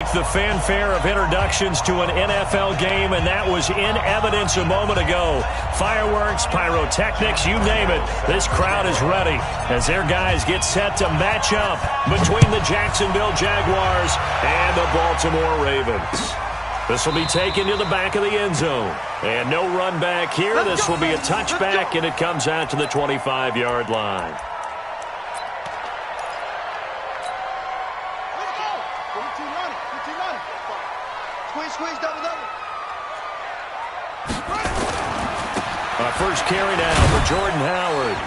The fanfare of introductions to an NFL game, and that was in evidence a moment ago. Fireworks, pyrotechnics, you name it. This crowd is ready as their guys get set to match up between the Jacksonville Jaguars and the Baltimore Ravens. This will be taken to the back of the end zone. And no run back here. This will be a touchback, and it comes out to the 25-yard line. First carry now for Jordan Howard.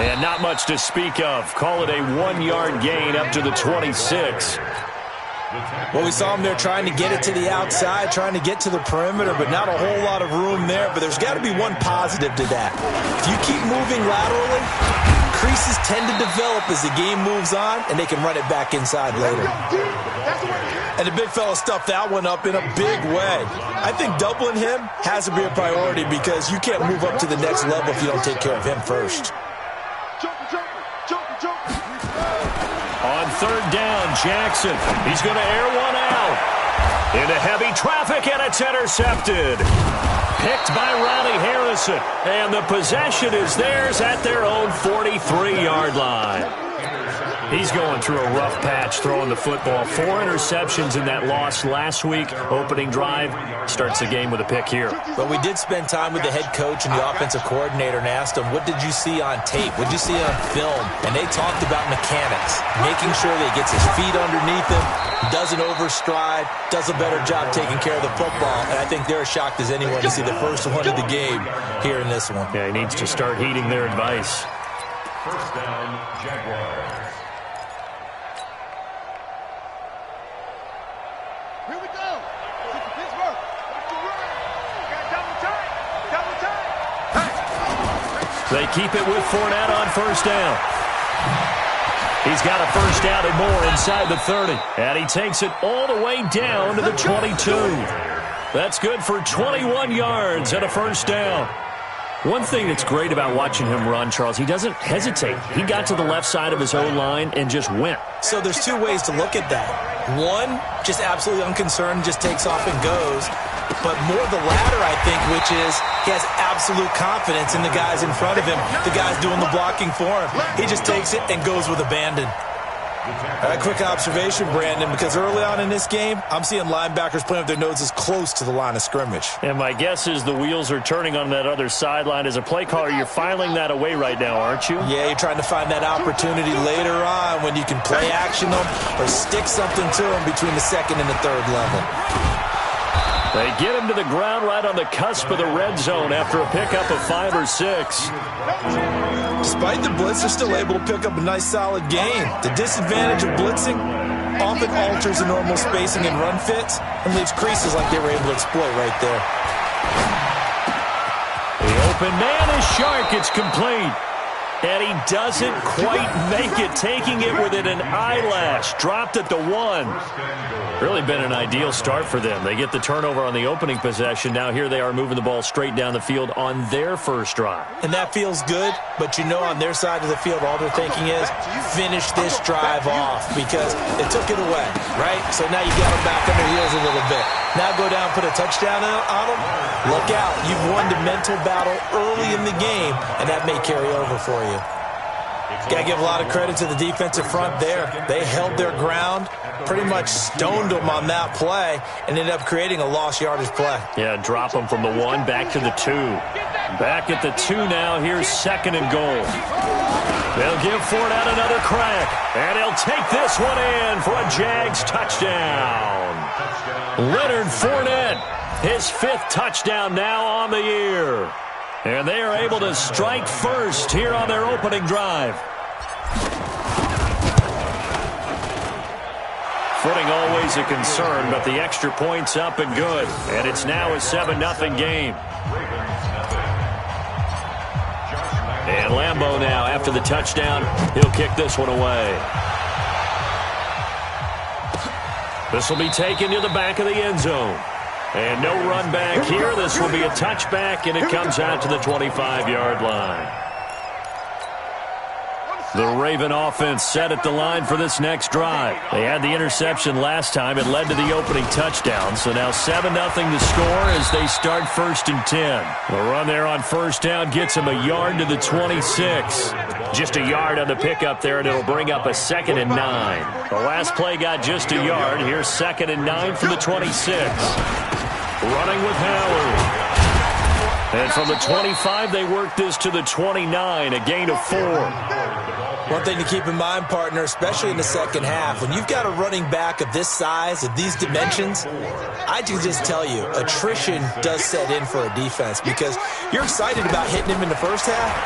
And not much to speak of. Call it a 1-yard gain up to the 26. Well, we saw him there trying to get it to the outside, trying to get to the perimeter, but not a whole lot of room there. But there's got to be one positive to that. If you keep moving laterally, creases tend to develop as the game moves on, and they can run it back inside later. And the big fella stuffed that one up in a big way. I think doubling him has to be a priority because you can't move up to the next level if you don't take care of him first. On third down, Jackson. He's going to air one out. Into heavy traffic, and it's intercepted. Picked by Ronnie Harrison. And the possession is theirs at their own 43-yard line. He's going through a rough patch throwing the football. 4 interceptions in that loss last week. Opening drive starts the game with a pick here. But we did spend time with the head coach and the offensive coordinator and asked him, what did you see on tape? What did you see on film? And they talked about mechanics, making sure that he gets his feet underneath him, doesn't overstride, does a better job taking care of the football. And I think they're as shocked as anyone to see the first one of the game here in this one. Yeah, he needs to start heeding their advice. First down, Jaguars. They keep it with Fournette on first down. He's got a first down and more inside the 30. And he takes it all the way down to the 22. That's good for 21 yards and a first down. One thing that's great about watching him run, Charles, he doesn't hesitate. He got to the left side of his O-line and just went. So there's 2 ways to look at that. One, just absolutely unconcerned, just takes off and goes. But more the latter, I think, which is he has absolute confidence in the guys in front of him, the guys doing the blocking for him. He just takes it and goes with abandon. A quick observation, Brandon, because early on in this game, I'm seeing linebackers playing with their noses close to the line of scrimmage. And my guess is the wheels are turning on that other sideline. As a play caller, you're filing that away right now, aren't you? Yeah, you're trying to find that opportunity later on when you can play action them or stick something to them between the second and the third level. They get him to the ground right on the cusp of the red zone after a pickup of 5 or 6. Despite the blitz, they're still able to pick up a nice, solid gain. The disadvantage of blitzing often alters the normal spacing and run fits and leaves creases like they were able to exploit right there. The open man is Shark. It's complete. And he doesn't quite make it, taking it within an eyelash. Dropped at the 1. Really been an ideal start for them. They get the turnover on the opening possession. Now here they are moving the ball straight down the field on their first drive. And that feels good, but you know on their side of the field all they're thinking is finish this drive off because they took it away, right? So now you got them back on their heels a little bit. Now go down, put a touchdown on them. Look out. You've won the mental battle early in the game, and that may carry over for you. Got to give a lot of credit to the defensive front there. They held their ground, pretty much stoned them on that play, and ended up creating a lost yardage play. Yeah, drop them from the 1 back to the 2. Back at the 2 now. Here's second and goal. They'll give Fournette another crack, and he'll take this one in for a Jags touchdown. Leonard Fournette, his 5th touchdown now on the year. And they are able to strike first here on their opening drive. Footing always a concern, but the extra point's up and good. And it's now a 7-0 game. And Lambeau now, after the touchdown, he'll kick this one away. This will be taken to the back of the end zone. And no run back here. This will be a touchback, and it comes out to the 25-yard line. The Raven offense set at the line for this next drive. They had the interception last time. It led to the opening touchdown. So now 7-0 the score as they start 1st and 10. The run there on first down gets them a yard to the 26. Just a yard on the pickup there, and it'll bring up a 2nd and 9. The last play got just a yard. Here's 2nd and 9 from the 26. Running with Howard. And from the 25, they work this to the 29, a gain of 4. One thing to keep in mind, partner, especially in the second half, when you've got a running back of this size, of these dimensions, I can just tell you, attrition does set in for a defense because you're excited about hitting him in the first half,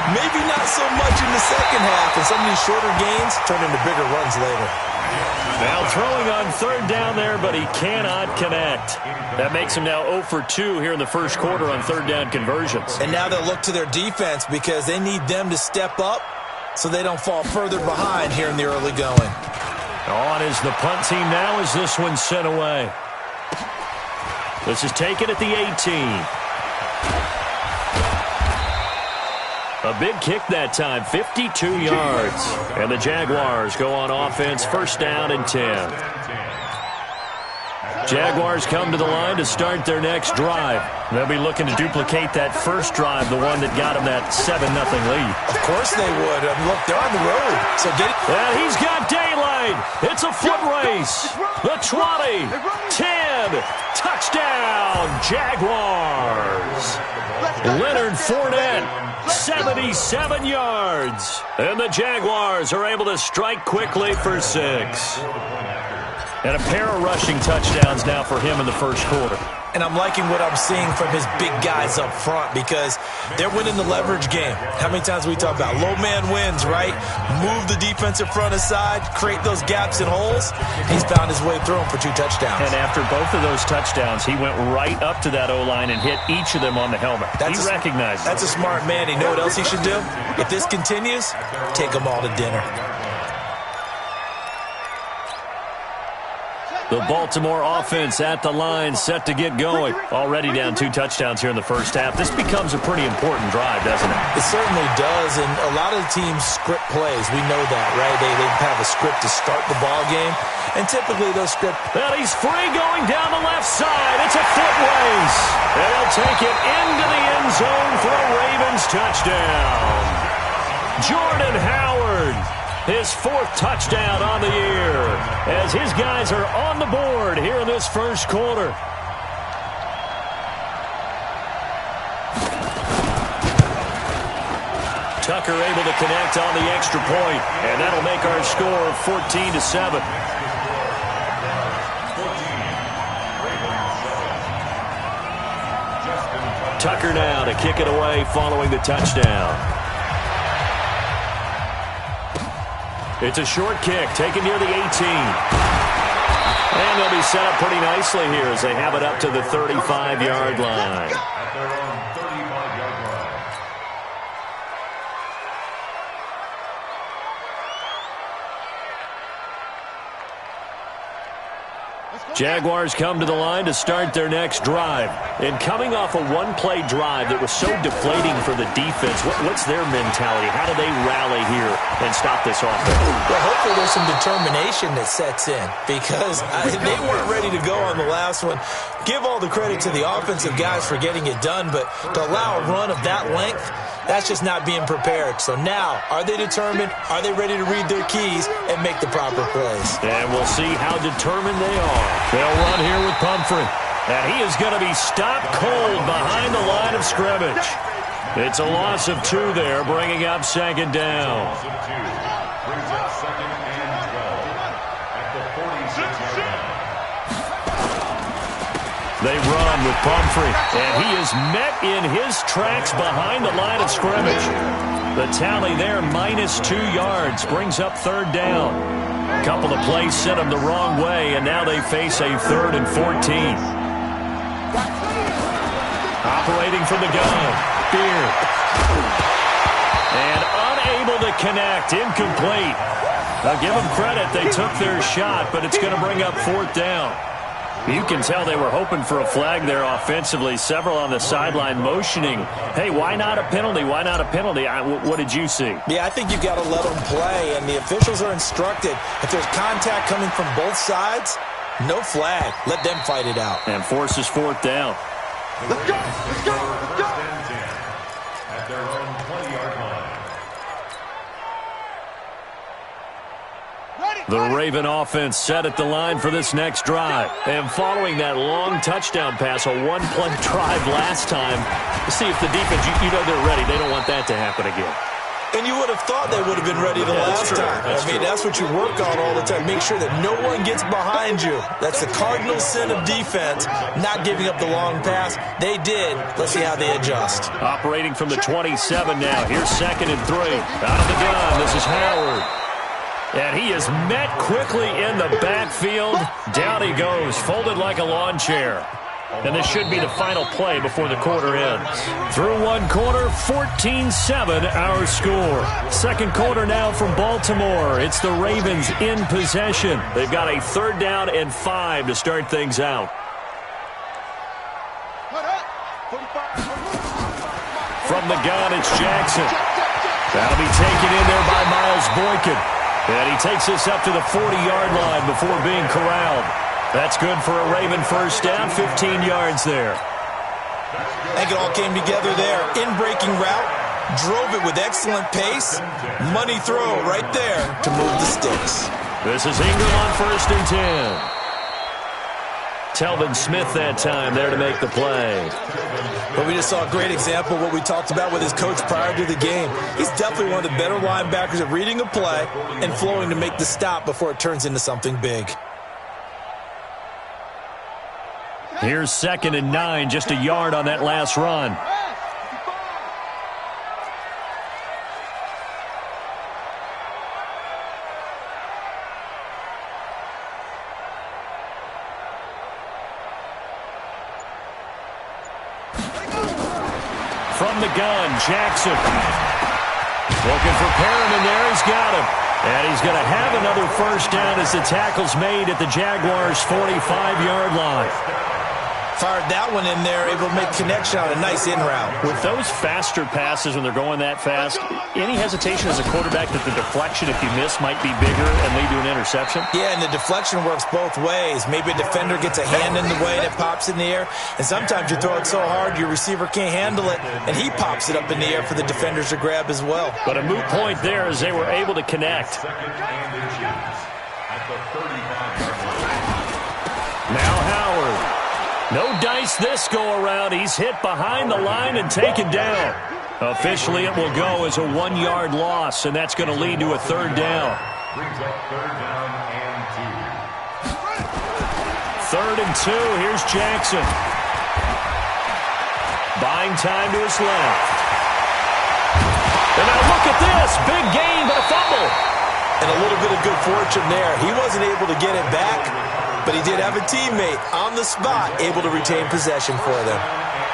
maybe not so much in the second half, and some of these shorter gains turn into bigger runs later. Now throwing on 3rd down there, but he cannot connect. That makes him now 0 for 2 here in the first quarter on 3rd down conversions. And now they'll look to their defense because they need them to step up so they don't fall further behind here in the early going. On is the punt team now as this one's sent away. This is taken at the 18. A big kick that time, 52 yards. And the Jaguars go on offense, 1st down and 10. Jaguars come to the line to start their next drive. They'll be looking to duplicate that first drive, the one that got them that 7-0 lead. Of course they would. I mean, look, they're on the road. So get it. And he's got daylight. It's a foot race. The 20, 10, touchdown, Jaguars. Leonard Fournette, 77 yards. And the Jaguars are able to strike quickly for 6. And a pair of rushing touchdowns now for him in the first quarter. And I'm liking what I'm seeing from his big guys up front because they're winning the leverage game. How many times we talk about low man wins, right? Move the defensive front aside, create those gaps and holes. He's found his way through them for 2 touchdowns. And after both of those touchdowns, he went right up to that O-line and hit each of them on the helmet. He recognized it. That's a smart man. You know what else he should do? If this continues, take them all to dinner. The Baltimore offense at the line, set to get going. Already down 2 touchdowns here in the first half. This becomes a pretty important drive, doesn't it? It certainly does, and a lot of the teams script plays. We know that, right? They have a script to start the ball game, and typically those script... Well, he's free going down the left side. It's a foot race. They'll take it into the end zone for a Ravens touchdown. Jordan Howard. His 4th touchdown on the year as his guys are on the board here in this first quarter. Tucker able to connect on the extra point, and that'll make our score 14-7. Tucker now to kick it away following the touchdown. It's a short kick, taken near the 18. And they'll be set up pretty nicely here as they have it up to the 35-yard line. At their own 35-yard line. Jaguars come to the line to start their next drive. And coming off a one-play drive that was so deflating for the defense, what's their mentality? How do they rally here and stop this offense? Well, hopefully there's some determination that sets in because they weren't ready to go on the last one. Give all the credit to the offensive guys for getting it done, but to allow a run of that length, that's just not being prepared. So now, are they determined? Are they ready to read their keys and make the proper plays? And we'll see how determined they are. They'll run here with Pumphrey. And he is going to be stopped cold behind the line of scrimmage. It's a loss of 2 there, bringing up 2nd down. Loss of 2 brings up 2nd and 12 at the 46-yard line. They run with Pumphrey, and he is met in his tracks behind the line of scrimmage. The tally there, -2 yards, brings up 3rd down. A couple of plays sent them the wrong way, and now they face a 3rd and 14. Operating from the gun, Beard. And unable to connect, incomplete. Now give them credit, they took their shot, but it's going to bring up 4th down. You can tell they were hoping for a flag there offensively. Several on the sideline motioning, hey, why not a penalty? Why not a penalty? What did you see? Yeah, I think you got to let them play, and the officials are instructed. If there's contact coming from both sides, no flag. Let them fight it out. And forces fourth down. Let's go! Let's go! Let's go! At their own 20-yard line. The Raven offense set at the line for this next drive. And following that long touchdown pass, a one-play drive last time, see if the defense, you know they're ready. They don't want that to happen again. And you would have thought they would have been ready the last time. That's what you work on all the time. Make sure that no one gets behind you. That's the cardinal sin of defense, not giving up the long pass. They did. Let's see how they adjust. Operating from the 27 now. Here's 2nd and 3. Out of the gun, this is Howard. And he is met quickly in the backfield. Down he goes, folded like a lawn chair. And this should be the final play before the quarter ends. Through one quarter, 14-7 our score. Second quarter now from Baltimore. It's the Ravens in possession. They've got a 3rd down and 5 to start things out. From the gun, it's Jackson. That'll be taken in there by Miles Boykin. And he takes this up to the 40-yard line before being corralled. That's good for a Raven first down, 15 yards there. I think it all came together there. In-breaking route, drove it with excellent pace. Money throw right there to move the sticks. This is Ingram on 1st and 10. Telvin Smith that time there to make the play. But we just saw a great example of what we talked about with his coach prior to the game. He's definitely one of the better linebackers at reading a play and flowing to make the stop before it turns into something big. Here's 2nd and 9, just a yard on that last run. From the gun, Jackson. Looking for Perriman there. He's got him. And he's going to have another first down as the tackle's made at the Jaguars' 45-yard line. Fired that one in there, able to make connection on a nice in route. With those faster passes when they're going that fast, any hesitation as a quarterback that the deflection, if you miss, might be bigger and lead to an interception? Yeah, and the deflection works both ways. Maybe a defender gets a hand in the way and it pops in the air. And sometimes you throw it so hard your receiver can't handle it, and he pops it up in the air for the defenders to grab as well. But a moot point there as they were able to connect. Now Howard. No dice this go-around. He's hit behind the line and taken down. Officially, it will go as a 1-yard loss, and that's going to lead to a 3rd down. Brings up 3rd down and 2. 3rd and 2. Here's Jackson. Buying time to his left. And now look at this. Big gain, but a fumble. And a little bit of good fortune there. He wasn't able to get it back, but he did have a teammate on the spot able to retain possession for them.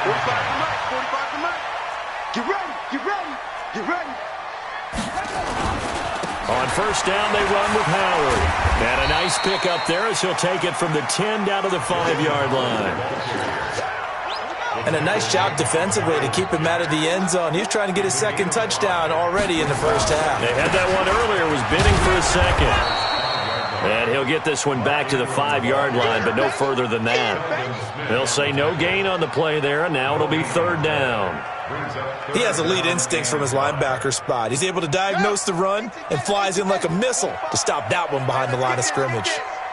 45 to Mike. Get ready, get ready, get ready. On first down, they run with Howard. And a nice pick up there as he'll take it from the 10 down to the 5-yard line. And a nice job defensively to keep him out of the end zone. He was trying to get his 2nd touchdown already in the first half. They had that one earlier, was bidding for a 2nd. And he'll get this one back to the 5-yard line, but no further than that. They'll say no gain on the play there, and now it'll be 3rd down. He has elite instincts from his linebacker spot. He's able to diagnose the run and flies in like a missile to stop that one behind the line of scrimmage.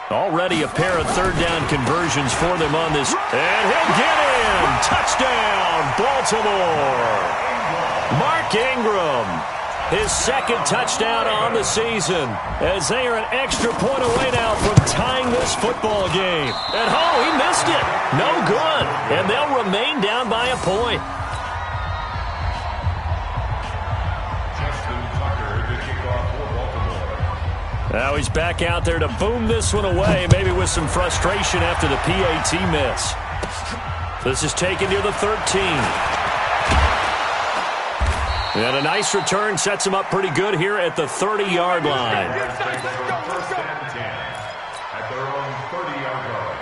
Already a pair of 3rd down conversions for them on this. And he'll get in! Touchdown, Baltimore! Mark Ingram. His 2nd touchdown on the season as they are an extra point away now from tying this football game. And he missed it. No good. And they'll remain down by a point. Justin Tucker, the kickoff for Baltimore. Now he's back out there to boom this one away, maybe with some frustration after the PAT miss. This is taken near the 13. And a nice return sets him up pretty good here at the 30-yard line. First and 10 at their own 30-yard line.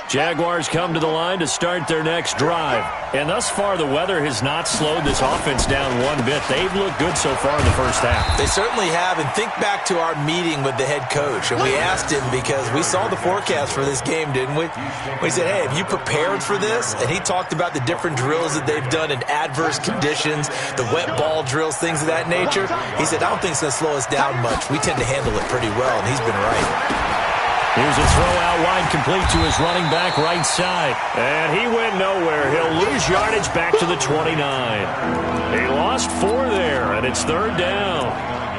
Jaguars come to the line to start their next drive. And thus far, the weather has not slowed this offense down one bit. They've looked good so far in the first half. They certainly have. And think back to our meeting with the head coach. And we asked him, because we saw the forecast for this game, didn't we? We said, hey, have you prepared for this? And he talked about the different drills that they've done in adverse conditions, the wet ball drills, things of that nature. He said, I don't think it's going to slow us down much. We tend to handle it pretty well, and he's been right. Here's a throw out wide, complete to his running back right side. And he went nowhere. He'll lose yardage back to the 29. He lost 4 there, and it's third down.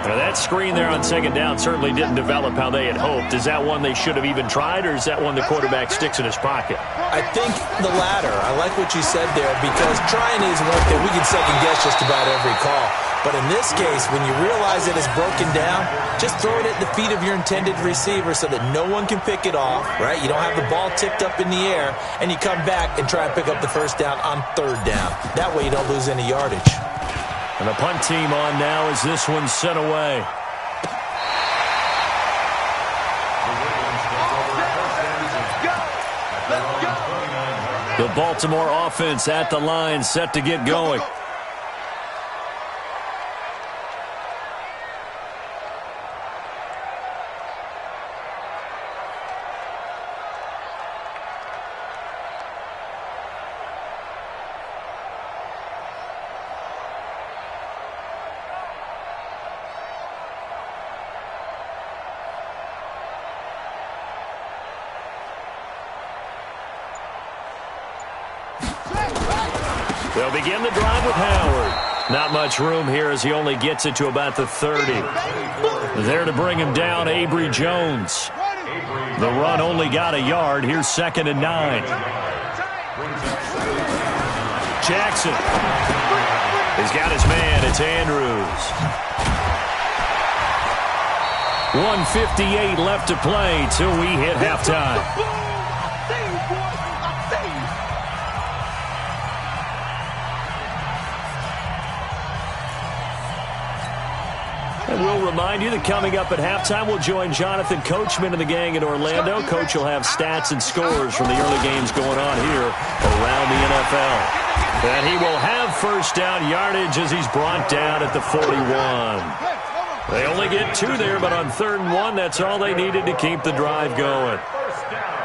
Now that screen there on second down certainly didn't develop how they had hoped. Is that one they should have even tried, or is that one the quarterback sticks in his pocket? I think the latter. I like what you said there, because trying is one thing. We can second-guess just about every call. But in this case, when you realize that it's broken down, just throw it at the feet of your intended receiver so that no one can pick it off, right? You don't have the ball tipped up in the air, and you come back and try and pick up the first down on third down. That way you don't lose any yardage. And the punt team on now as this one's sent away. The Baltimore offense at the line, set to get going. They'll begin the drive with Howard. Not much room here as he only gets it to about the 30. There to bring him down, Avery Jones. The run only got a yard. Here's 2nd and 9. Jackson. He's got his man. It's Andrews. 1:58 left to play till we hit halftime. And we'll remind you that coming up at halftime, we'll join Jonathan Coachman and the gang in Orlando. Coach will have stats and scores from the early games going on here around the NFL. And he will have first down yardage as he's brought down at the 41. They only get 2 there, but on 3rd and 1, that's all they needed to keep the drive going. First down.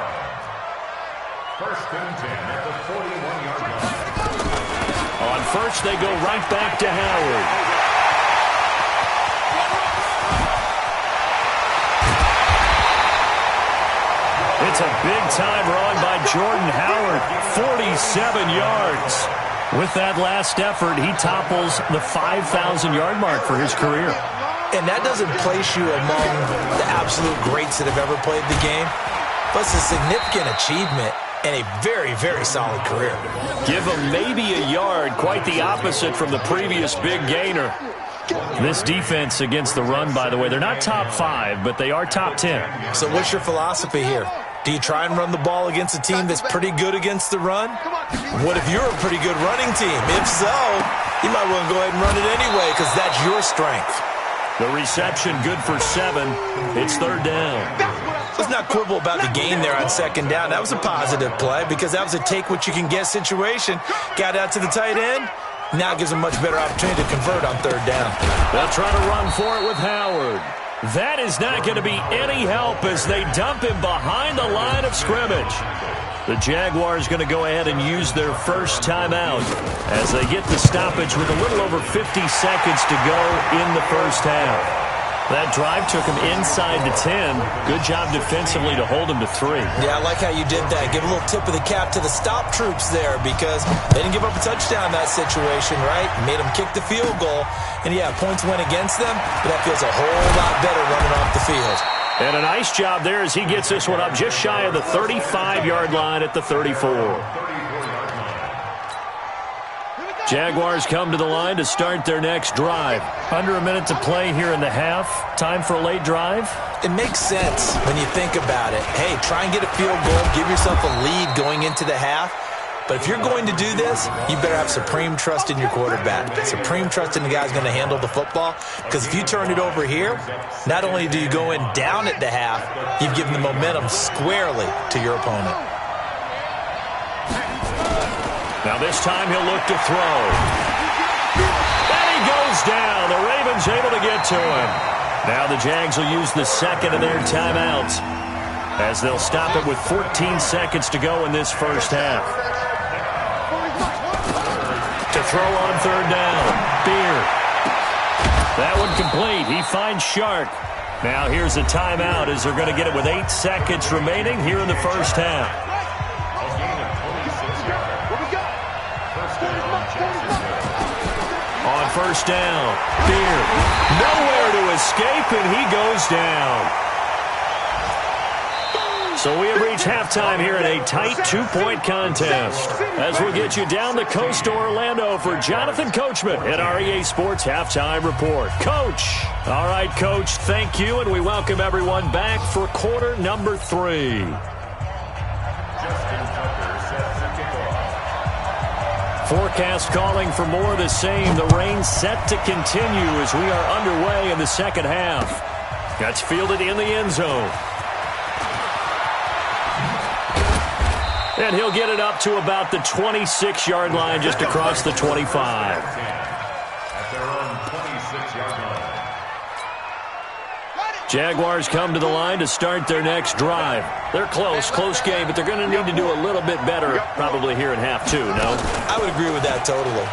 1st and 10 at the 41-yard line. On first, they go right back to Howard. It's a big-time run by Jordan Howard, 47 yards. With that last effort, he topples the 5,000-yard mark for his career. And that doesn't place you among the absolute greats that have ever played the game, but it's a significant achievement and a very, very solid career. Give him maybe a yard, quite the opposite from the previous big gainer. This defense against the run, by the way, they're not top 5, but they are top 10. So what's your philosophy here? Do you try and run the ball against a team that's pretty good against the run? What if you're a pretty good running team? If so, you might want to go ahead and run it anyway because that's your strength. The reception good for 7. It's 3rd down. Let's not quibble about the gain there on 2nd down. That was a positive play because that was a take-what-you-can-get situation. Got out to the tight end. Now it gives them a much better opportunity to convert on 3rd down. They'll try to run for it with Howard. That is not going to be any help as they dump him behind the line of scrimmage. The Jaguars going to go ahead and use their first timeout as they get the stoppage with a little over 50 seconds to go in the first half. That drive took him inside the 10. Good job defensively to hold him to 3. Yeah, I like how you did that. Give a little tip of the cap to the stop troops there because they didn't give up a touchdown in that situation, right? Made them kick the field goal. And, yeah, points went against them, but that feels a whole lot better running off the field. And a nice job there as he gets this one up just shy of the 35-yard line at the 34. Jaguars come to the line to start their next drive. Under a minute to play here in the half. Time for a late drive? It makes sense when you think about it. Hey, try and get a field goal. Give yourself a lead going into the half. But if you're going to do this, you better have supreme trust in your quarterback. Supreme trust in the guy's going to handle the football. Because if you turn it over here, not only do you go in down at the half, you've given the momentum squarely to your opponent. Now this time he'll look to throw. And he goes down. The Ravens able to get to him. Now the Jags will use the second of their timeouts as they'll stop it with 14 seconds to go in this first half. To throw on third down. Beard. That one complete. He finds Shark. Now here's a timeout as they're going to get it with 8 seconds remaining here in the first half. On first down, Beard. Nowhere to escape, and he goes down. So we have reached halftime here in a tight 2-point contest. As we'll get you down the coast to Orlando for Jonathan Coachman at our EA Sports Halftime Report. Coach. All right, Coach, thank you, and we welcome everyone back for quarter number 3. Forecast calling for more of the same. The rain set to continue as we are underway in the second half. That's fielded in the end zone. And he'll get it up to about the 26-yard line, just across the 25. At their own 26-yard line. Jaguars come to the line to start their next drive. They're close game, but they're going to need to do a little bit better probably here in half 2, no? I would agree with that totally.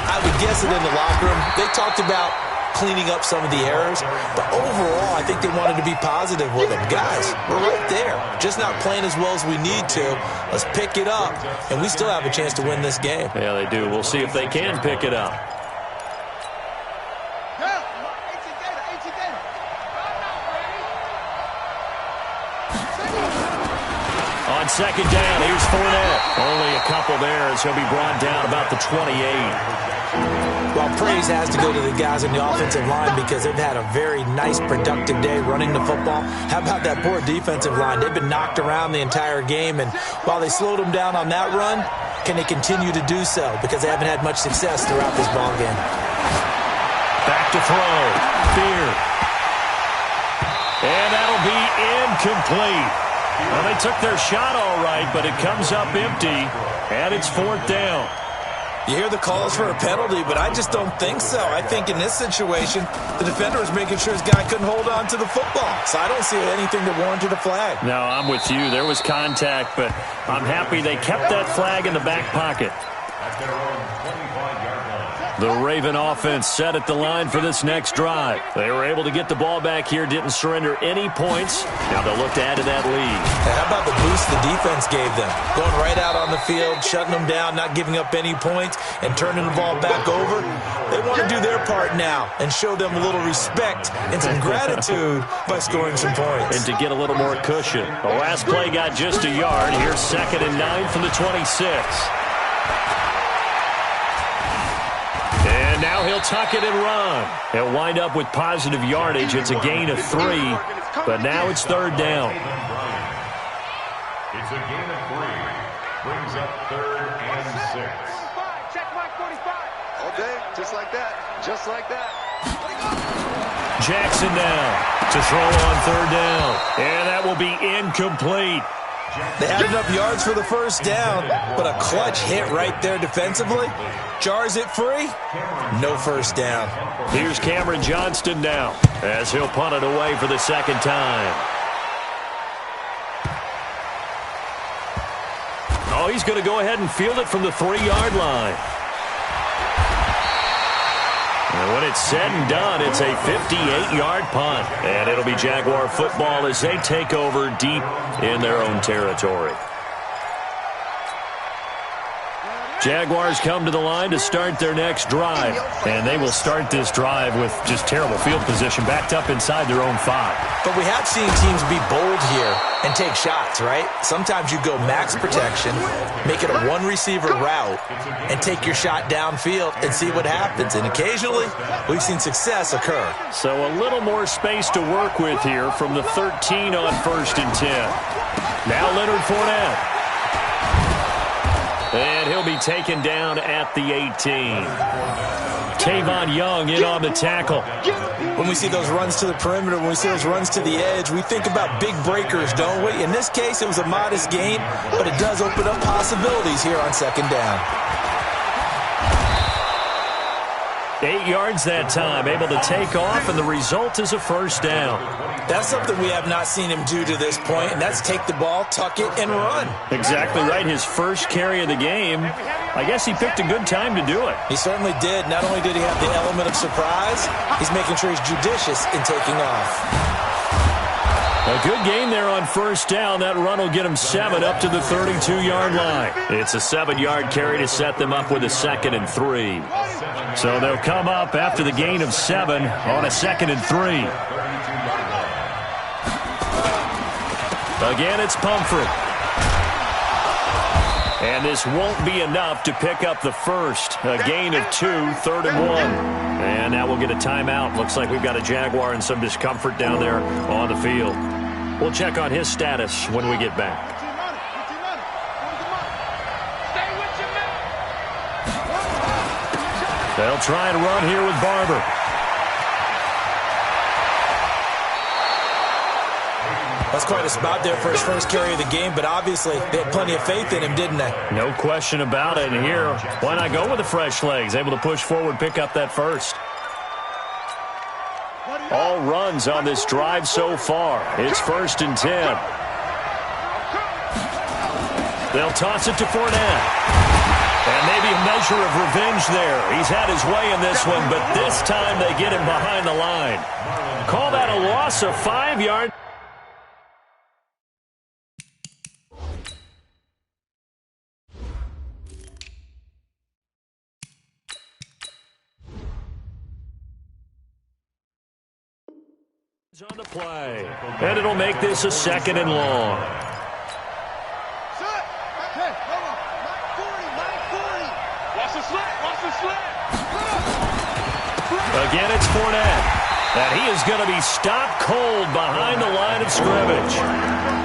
I would guess that in the locker room, they talked about cleaning up some of the errors, but overall, I think they wanted to be positive with them. Guys, we're right there. Just not playing as well as we need to. Let's pick it up, and we still have a chance to win this game. Yeah, they do. We'll see if they can pick it up. On second down, here's Fournette. Only a couple there as he'll be brought down about the 28. Well, praise has to go to the guys in the offensive line because they've had a very nice, productive day running the football. How about that poor defensive line? They've been knocked around the entire game, and while they slowed them down on that run, can they continue to do so? Because they haven't had much success throughout this ballgame. Back to throw. Beard. And that'll be incomplete. Well, they took their shot all right, but it comes up empty, and it's 4th down. You hear the calls for a penalty, but I just don't think so. I think in this situation, the defender was making sure his guy couldn't hold on to the football. So I don't see anything that warranted a flag. No, I'm with you. There was contact, but I'm happy they kept that flag in the back pocket. At their own 25-yard line. The Raven offense set at the line for this next drive. They were able to get the ball back here, didn't surrender any points. Now they'll look to add to that lead. Hey, how about the boost the defense gave them? Going right out on the field, shutting them down, not giving up any points, and turning the ball back over. They want to do their part now and show them a little respect and some gratitude by scoring some points. And to get a little more cushion. The last play got just a yard. Here's 2nd and 9 from the 26. And now he'll tuck it and run. He'll wind up with positive yardage. It's a gain of 3, but now it's 3rd down. It's a gain of 3. Brings up 3rd and 6. Check mark 45. All day, just like that. Just like that. Jackson now to throw on 3rd down. And that will be incomplete. They had enough yards for the first down, but a clutch hit right there defensively. Jars it free. No first down. Here's Cameron Johnston now as he'll punt it away for the 2nd time. Oh, he's going to go ahead and field it from the 3-yard line. And when it's said and done, it's a 58-yard punt. And it'll be Jaguar football as they take over deep in their own territory. Jaguars come to the line to start their next drive. And they will start this drive with just terrible field position, backed up inside their own 5. But we have seen teams be bold here and take shots, right? Sometimes you go max protection, make it a one-receiver route, and take your shot downfield and see what happens. And occasionally, we've seen success occur. So a little more space to work with here from the 13 on 1st and 10. Now Leonard Fournette. And he'll be taken down at the 18. Tavon Young in on the tackle. When we see those runs to the perimeter, when we see those runs to the edge, we think about big breakers, don't we? In this case, it was a modest gain, but it does open up possibilities here on 2nd down. 8 yards that time, able to take off, and the result is a first down. That's something we have not seen him do to this point, and that's take the ball, tuck it, and run. Exactly right. His first carry of the game. I guess he picked a good time to do it. He certainly did. Not only did he have the element of surprise, he's making sure he's judicious in taking off. A good gain there on first down. That run will get him 7 up to the 32-yard line. It's a 7-yard carry to set them up with a 2nd and 3. So they'll come up after the gain of 7 on a 2nd and 3. Again, it's Pumphrey. And this won't be enough to pick up the first. A gain of 2, 3rd and 1. And now we'll get a timeout. Looks like we've got a Jaguar in some discomfort down there on the field. We'll check on his status when we get back. They'll try and run here with Barber. That's quite a spot there for his first carry of the game, but obviously they had plenty of faith in him, didn't they? No question about it. And here, why not go with the fresh legs? Able to push forward, pick up that first. All runs on this drive so far. It's 1st and 10. They'll toss it to Fournette. And maybe a measure of revenge there. He's had his way in this one, but this time they get him behind the line. Call that a loss of 5 yards. On the play, and it'll make this a 2nd and long. Again, it's Fournette, and he is going to be stopped cold behind the line of scrimmage.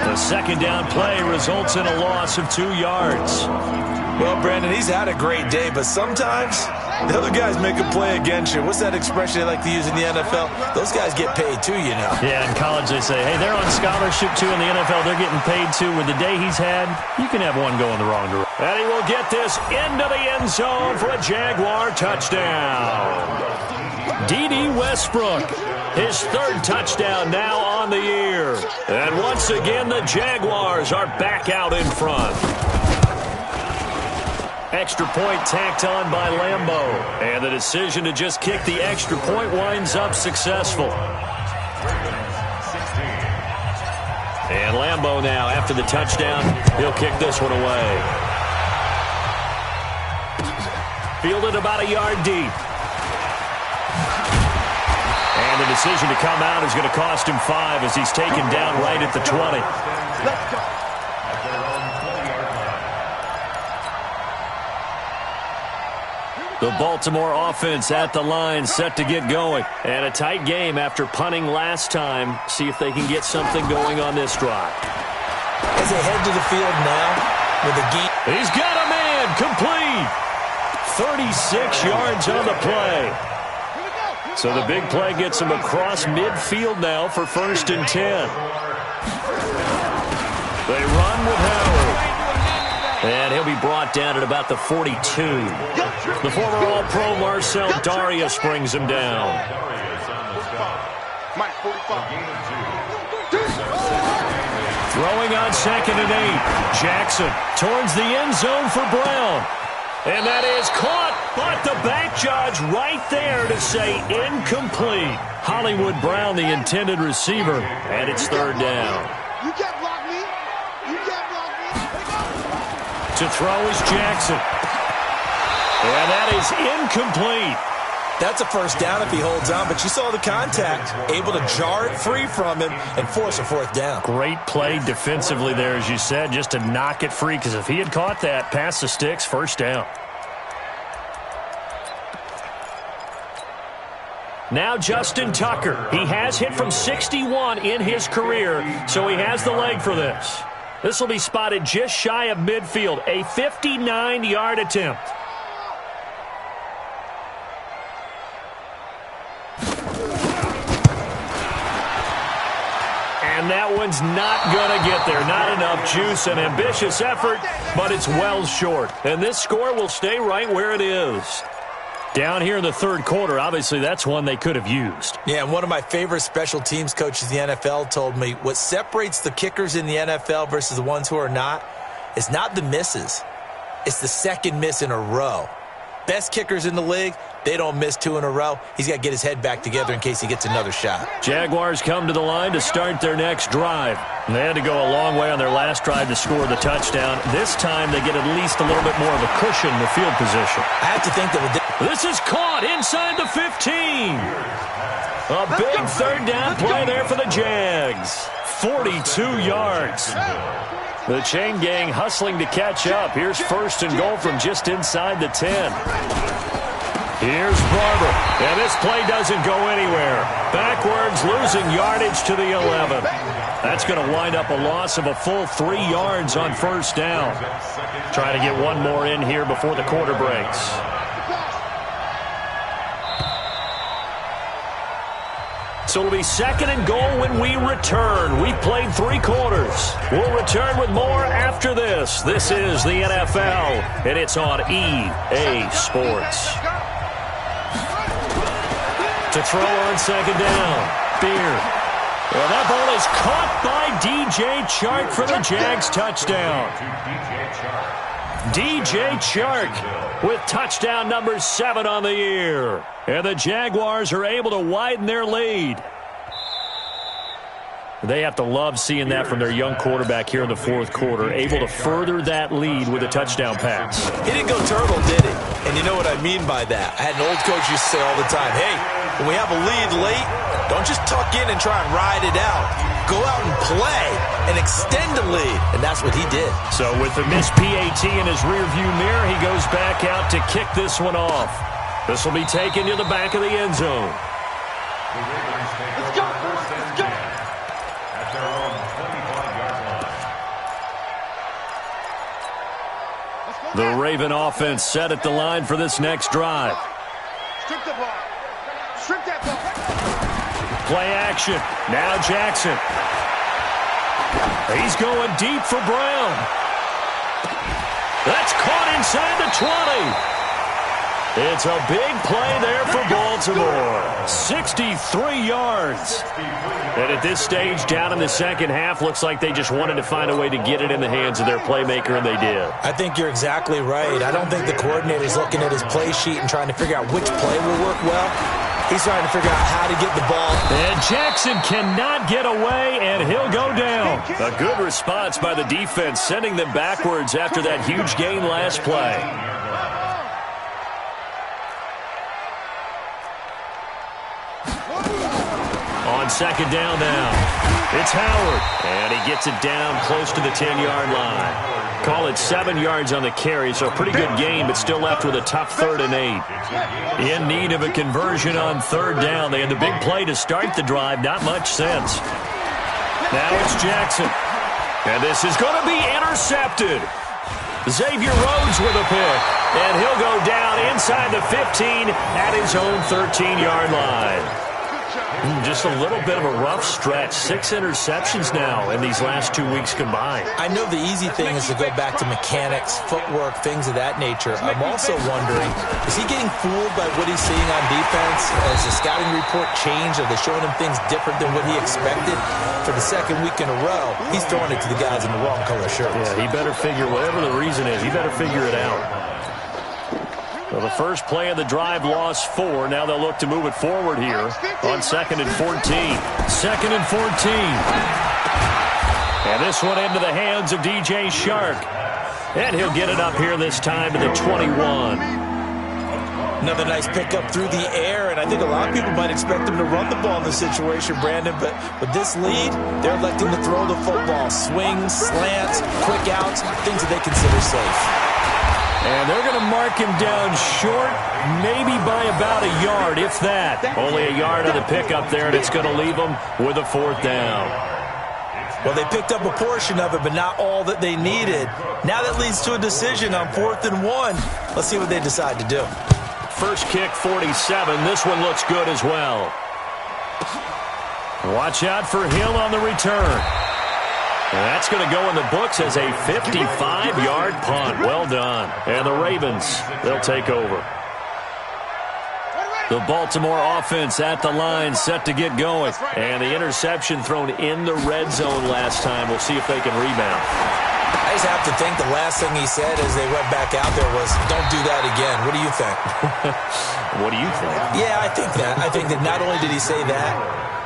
The 2nd down play results in a loss of 2 yards. Well, Brandon, he's had a great day, but sometimes the other guys make a play against you. What's that expression they like to use in the NFL? Those guys get paid too, you know. Yeah, in college they say, hey, they're on scholarship too. In the NFL, they're getting paid too. With the day he's had, you can have one going the wrong direction. And he will get this into the end zone for a Jaguar touchdown. D.D. Westbrook, his 3rd touchdown now on the year. And once again, the Jaguars are back out in front. Extra point tacked on by Lambo. And the decision to just kick the extra point winds up successful. And Lambo now, after the touchdown, he'll kick this one away. Fielded about a yard deep. And the decision to come out is going to cost him 5 as he's taken down right at the 20. Let's go. The Baltimore offense at the line, set to get going. And a tight game after punting last time. See if they can get something going on this drive. As they head to the field now with a gain. He's got a man, complete. 36 yards on the play. So the big play gets him across midfield now for 1st and 10. They run with Howard. And he'll be brought down at about the 42. The former All-Pro Marcel Darius brings him down. Throwing on 2nd and 8. Jackson towards the end zone for Brown. And that is caught, but the back judge right there to say incomplete. Hollywood Brown, the intended receiver, and it's 3rd down. You can't block me. You can't block me. To throw is Jackson. And that is incomplete. That's a first down if he holds on, but you saw the contact. Able to jar it free from him and force a 4th down. Great play defensively there, as you said, just to knock it free, because if he had caught that, past the sticks, 1st down. Now Justin Tucker. He has hit from 61 in his career, so he has the leg for this. This will be spotted just shy of midfield, a 59-yard attempt. And that one's not going to get there. Not enough juice. An ambitious effort, but it's well short. And this score will stay right where it is. Down here in the third quarter, obviously that's one they could have used. Yeah, and one of my favorite special teams coaches in the NFL told me what separates the kickers in the NFL versus the ones who are not is not the misses. It's the second miss in a row. Best kickers in the league, they don't miss 2 in a row. He's got to get his head back together in case he gets another shot. Jaguars come to the line to start their next drive. They had to go a long way on their last drive to score the touchdown. This time they get at least a little bit more of a cushion in the field position. I have to think that with this is caught inside the 15. A big third down play there for the Jags. 42 yards. The chain gang hustling to catch up. Here's first and goal from just inside the 10. Here's Barber. And this play doesn't go anywhere. Backwards, losing yardage to the 11. That's going to wind up a loss of a full 3 yards on first down. Trying to get one more in here before the quarter breaks. So it'll be second and goal when we return. We've played 3 quarters. We'll return with more after this. This is the NFL, and it's on EA Sports. To throw on second down. Beard. Well, that ball is caught by DJ Chark for the Jags touchdown. DJ Chark with touchdown number 7 on the year. And the Jaguars are able to widen their lead. They have to love seeing that from their young quarterback here in the fourth quarter, able to further that lead with a touchdown pass. He didn't go turtle, did he? And you know what I mean by that. I had an old coach used to say all the time, hey, when we have a lead late, don't just tuck in and try and ride it out. Go out and play and extend the lead. And that's what he did. So with the missed PAT in his rearview mirror, he goes back out to kick this one off. This will be taken to the back of the end zone. Let's go. Let's go. At their own 25-yard line. The Raven offense set at the line for this next drive. Strip the ball. Strip that ball. Play action. Now Jackson. He's going deep for Brown. That's caught inside the 20. It's a big play there for Baltimore. 63 yards. And at this stage, down in the second half, looks like they just wanted to find a way to get it in the hands of their playmaker, and they did. I think you're exactly right. I don't think the coordinator's looking at his play sheet and trying to figure out which play will work well. He's trying to figure out how to get the ball. And Jackson cannot get away, and he'll go down. A good response by the defense, sending them backwards after that huge gain last play. On second down now, it's Howard, and he gets it down close to the 10-yard line. Call it 7 yards on the carry, so a pretty good gain, but still left with a tough 3rd and 8. In need of a conversion on third down. They had the big play to start the drive, not much sense. Now it's Jackson, and this is going to be intercepted. Xavier Rhodes with a pick, and he'll go down inside the 15 at his own 13-yard line. Just a little bit of a rough stretch. 6 interceptions now in these last 2 weeks combined. I know the easy thing is to go back to mechanics, footwork, things of that nature. I'm also wondering, is he getting fooled by what he's seeing on defense? Has the scouting report changed? Are they showing him things different than what he expected? For the second week in a row, he's throwing it to the guys in the wrong color shirts. Yeah, he better figure, whatever the reason is, he better figure it out. Well, the first play of the drive lost 4. Now they'll look to move it forward here on 2nd and 14. 2nd and 14. And this one into the hands of DJ Chark. And he'll get it up here this time to the 21. Another nice pickup through the air, and I think a lot of people might expect them to run the ball in this situation, Brandon, but with this lead, they're electing to throw the football. Swings, slants, quick outs, things that they consider safe. And they're going to mark him down short, maybe by about a yard, if that. Only a yard on the pickup there, and it's going to leave them with a 4th down. Well, they picked up a portion of it, but not all that they needed. Now that leads to a decision on 4th and 1. Let's see what they decide to do. First kick, 47. This one looks good as well. Watch out for Hill on the return. And that's going to go in the books as a 55-yard punt. Well done. And the Ravens, they'll take over. The Baltimore offense at the line, set to get going. And the interception thrown in the red zone last time. We'll see if they can rebound. I just have to think the last thing he said as they went back out there was, don't do that again. What do you think? What do you think? Yeah, I think that. I think that not only did he say that,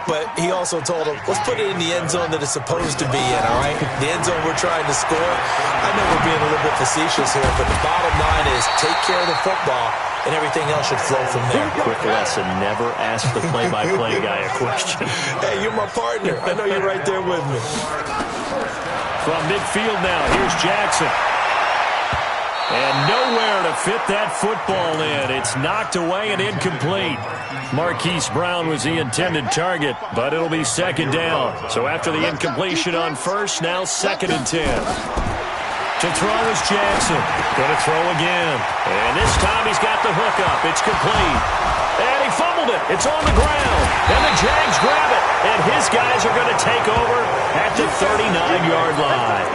but he also told him, let's put it in the end zone that it's supposed to be in, all right? The end zone we're trying to score. I know we're being a little bit facetious here, but the bottom line is take care of the football, and everything else should flow from there. Quick lesson, never ask the play-by-play guy a question. Hey, you're my partner. I know you're right there with me. From midfield now, here's Jackson. And nowhere to fit that football in. It's knocked away and incomplete. Marquise Brown was the intended target, but it'll be second down. So after the incompletion on first, now 2nd and 10. To throw is Jackson. Going to throw again. And this time he's got the hook up. It's complete. And he fumbled it. It's on the ground. And the Jags grab it. And his guys are going to take over at the 39-yard line.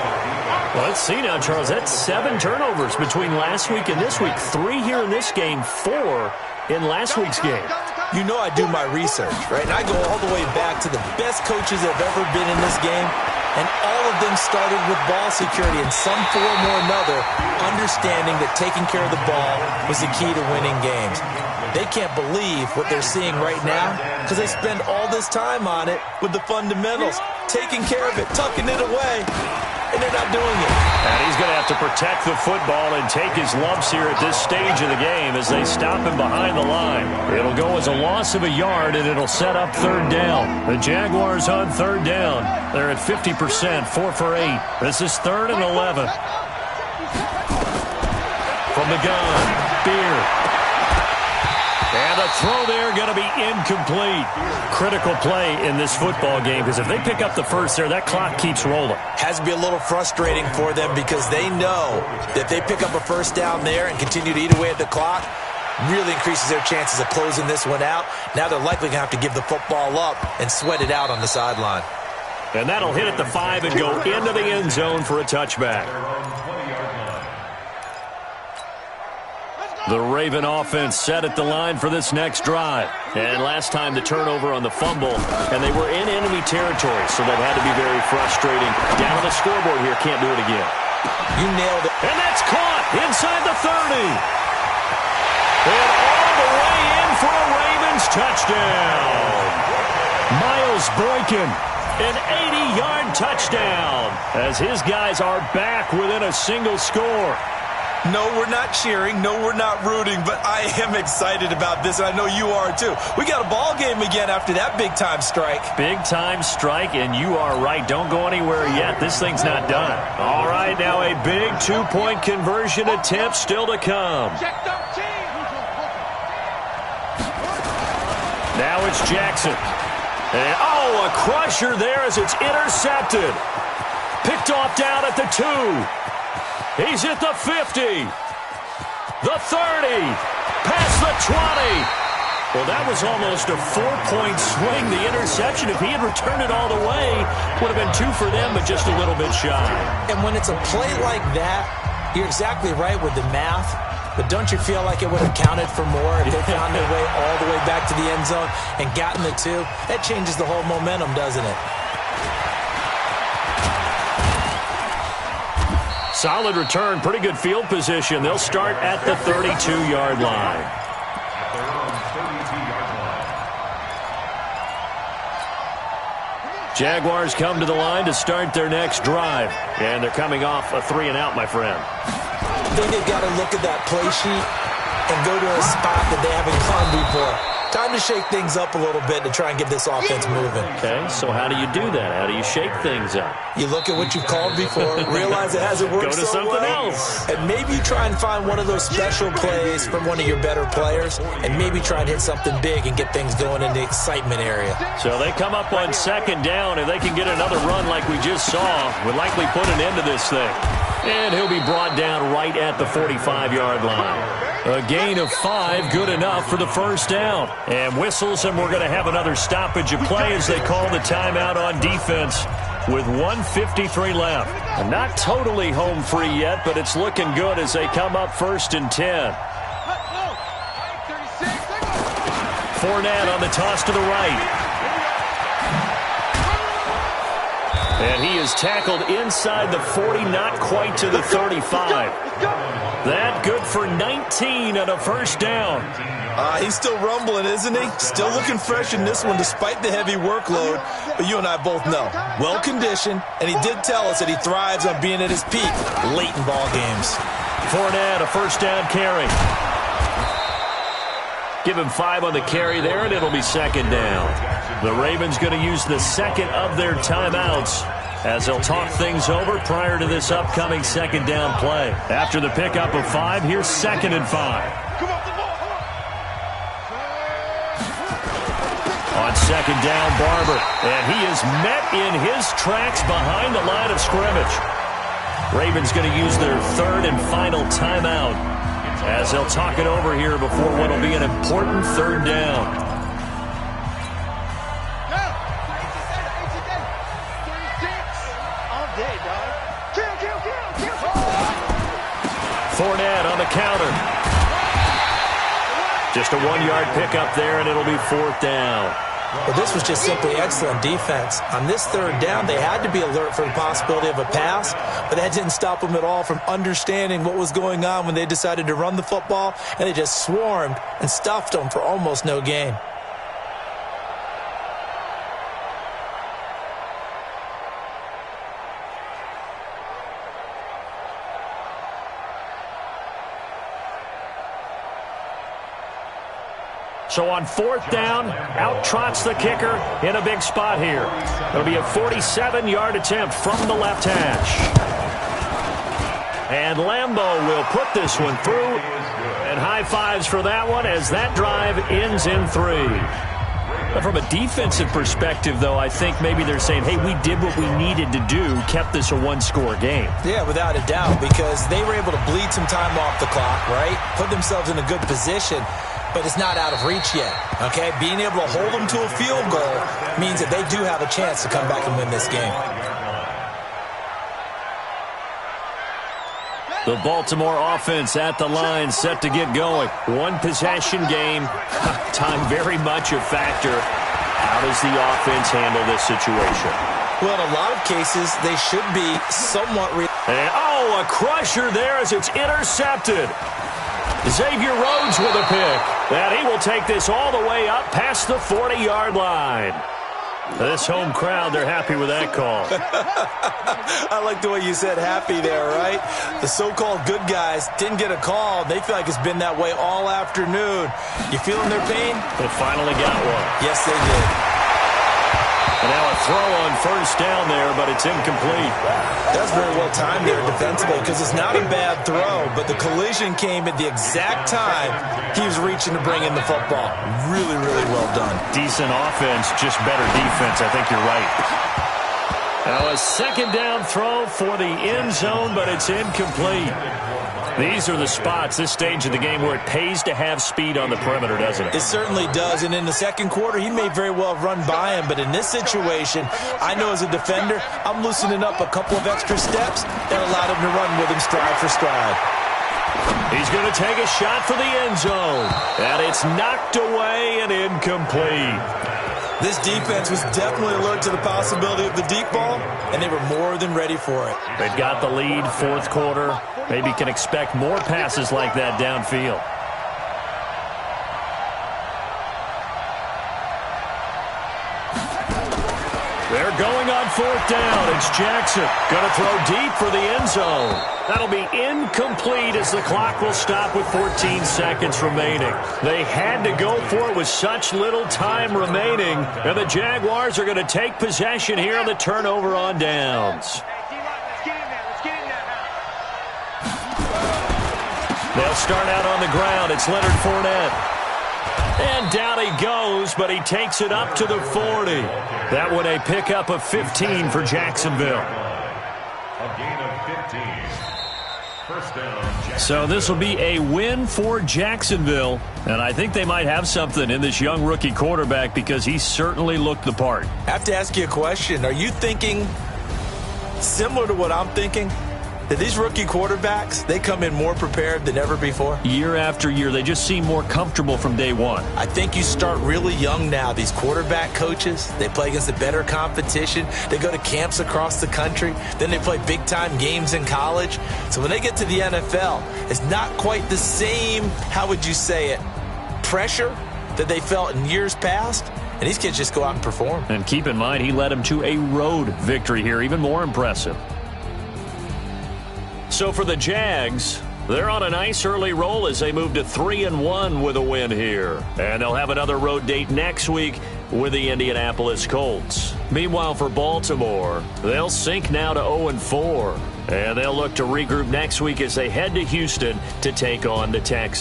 Well, let's see now, Charles. That's 7 turnovers between last week and this week. 3 here in this game, 4 in last week's game. You know I do my research, right? And I go all the way back to the best coaches that have ever been in this game. And all of them started with ball security in some form or another, understanding that taking care of the ball was the key to winning games. They can't believe what they're seeing right now because they spend all this time on it with the fundamentals, taking care of it, tucking it away, and they're not doing it. And he's going to have to protect the football and take his lumps here at this stage of the game as they stop him behind the line. It'll go as a loss of a yard, and it'll set up 3rd down. The Jaguars on 3rd down. They're at 50%, 4 for 8. This is 3rd and 11. From the gun, Beard. And the throw there going to be incomplete. Critical play in this football game because if they pick up the first there, that clock keeps rolling. Has to be a little frustrating for them because they know that if they pick up a first down there and continue to eat away at the clock, really increases their chances of closing this one out. Now they're likely going to have to give the football up and sweat it out on the sideline. And that'll hit at the 5 and go into the end zone for a touchback. The Raven offense set at the line for this next drive. And last time the turnover on the fumble, and they were in enemy territory, so that had to be very frustrating. Down on the scoreboard here, can't do it again. You nailed it. And that's caught inside the 30. And all the way in for a Ravens touchdown. Miles Boykin, an 80-yard touchdown, as his guys are back within a single score. No, we're not cheering. No, we're not rooting, but I am excited about this, and I know you are too. We got a ball game again after that big-time strike. Big-time strike, and you are right. Don't go anywhere yet. This thing's not done. All right, now a big 2-point conversion attempt still to come. Now it's Jackson. And, a crusher there as it's intercepted. Picked off down at the 2. He's at the 50, the 30, past the 20. Well, that was almost a 4-point swing, the interception. If he had returned it all the way, would have been 2 for them, but just a little bit shy. And when it's a play like that, you're exactly right with the math, but don't you feel like it would have counted for more if they found their way all the way back to the end zone and gotten the 2? That changes the whole momentum, doesn't it? Solid return, pretty good field position. They'll start at the 32-yard line. Jaguars come to the line to start their next drive. And they're coming off a 3-and-out, my friend. I think they've got to look at that play sheet and go to a spot that they haven't gone before. Time to shake things up a little bit to try and get this offense moving. Okay, so how do you do that? How do you shake things up? You look at what you've called before, realize it hasn't worked Go to so something well, else. and maybe you try and find one of those special plays from one of your better players, and maybe try and hit something big and get things going in the excitement area. So they come up on 2nd down. If they can get another run like we just saw, would likely put an end to this thing. And he'll be brought down right at the 45-yard line. A gain of 5, good enough for the first down. And whistles, and we're going to have another stoppage of play as they call the timeout on defense with 1:53 left. And not totally home free yet, but it's looking good as they come up 1st and 10. Fournette on the toss to the right. And he is tackled inside the 40, not quite to the 35. That good for 19 and a first down. He's still rumbling, isn't he? Still looking fresh in this one despite the heavy workload. But you and I both know, well-conditioned, and he did tell us that he thrives on being at his peak late in ball games. Fournette, a first down carry. Give him 5 on the carry there, and it'll be second down. The Ravens going to use the second of their timeouts as they'll talk things over prior to this upcoming second down play. After the pickup of 5, here's 2nd and 5. On second down, Barber, and he is met in his tracks behind the line of scrimmage. Ravens going to use their 3rd and final timeout as they'll talk it over here before what will be an important 3rd down. Fournette on the counter. Just a 1-yard pickup there, and it'll be 4th down. Well, this was just simply excellent defense. On this 3rd down, they had to be alert for the possibility of a pass, but that didn't stop them at all from understanding what was going on when they decided to run the football, and they just swarmed and stuffed them for almost no gain. So on 4th down, out trots the kicker in a big spot here. It'll be a 47-yard attempt from the left hash. And Lambeau will put this one through. And high fives for that one as that drive ends in 3. But from a defensive perspective, though, I think maybe they're saying, hey, we did what we needed to do, kept this a 1-score game. Yeah, without a doubt, because they were able to bleed some time off the clock, right? Put themselves in a good position. But it's not out of reach yet, okay? Being able to hold them to a field goal means that they do have a chance to come back and win this game. The Baltimore offense at the line, set to get going. 1-possession game. Time very much a factor. How does the offense handle this situation? Well, in a lot of cases, they should be somewhat... a crusher there as it's intercepted. Xavier Rhodes with a pick. And he will take this all the way up past the 40-yard line. This home crowd, they're happy with that call. I like the way you said happy there, right? The so-called good guys didn't get a call. They feel like it's been that way all afternoon. You feeling their pain? They finally got one. Yes, they did. And now a throw on first down there, but it's incomplete. That's very well timed there defensively because it's not a bad throw, but the collision came at the exact time he was reaching to bring in the football. Really, really well done. Decent offense, just better defense. I think you're right. Now a second down throw for the end zone, but it's incomplete. These are the spots, this stage of the game, where it pays to have speed on the perimeter, doesn't it? It certainly does, and in the second quarter, he may very well have run by him, but in this situation, I know as a defender, I'm loosening up a couple of extra steps that allowed him to run with him stride for stride. He's going to take a shot for the end zone, and it's knocked away and incomplete. This defense was definitely alert to the possibility of the deep ball, and they were more than ready for it. They've got the lead, 4th quarter. Maybe can expect more passes like that downfield. They're going on 4th down. It's Jackson. Going to throw deep for the end zone. That'll be incomplete as the clock will stop with 14 seconds remaining. They had to go for it with such little time remaining. And the Jaguars are going to take possession here on the turnover on downs. They'll start out on the ground. It's Leonard Fournette. And down he goes, but he takes it up to the 40. That one a pickup of 15 for Jacksonville. A gain of 15. First down, Jacksonville. So this will be a win for Jacksonville. And I think they might have something in this young rookie quarterback because he certainly looked the part. I have to ask you a question. Are you thinking similar to what I'm thinking? that these rookie quarterbacks, they come in more prepared than ever before? Year after year, they just seem more comfortable from day one. I think you start really young now. These quarterback coaches, they play against the better competition. They go to camps across the country. Then they play big-time games in college. So when they get to the NFL, it's not quite the same, how would you say it, pressure that they felt in years past. And these kids just go out and perform. And keep in mind, he led them to a road victory here, even more impressive. So for the Jags, they're on a nice early roll as they move to 3-1 with a win here. And they'll have another road date next week with the Indianapolis Colts. Meanwhile, for Baltimore, they'll sink now to 0-4. And they'll look to regroup next week as they head to Houston to take on the Texans.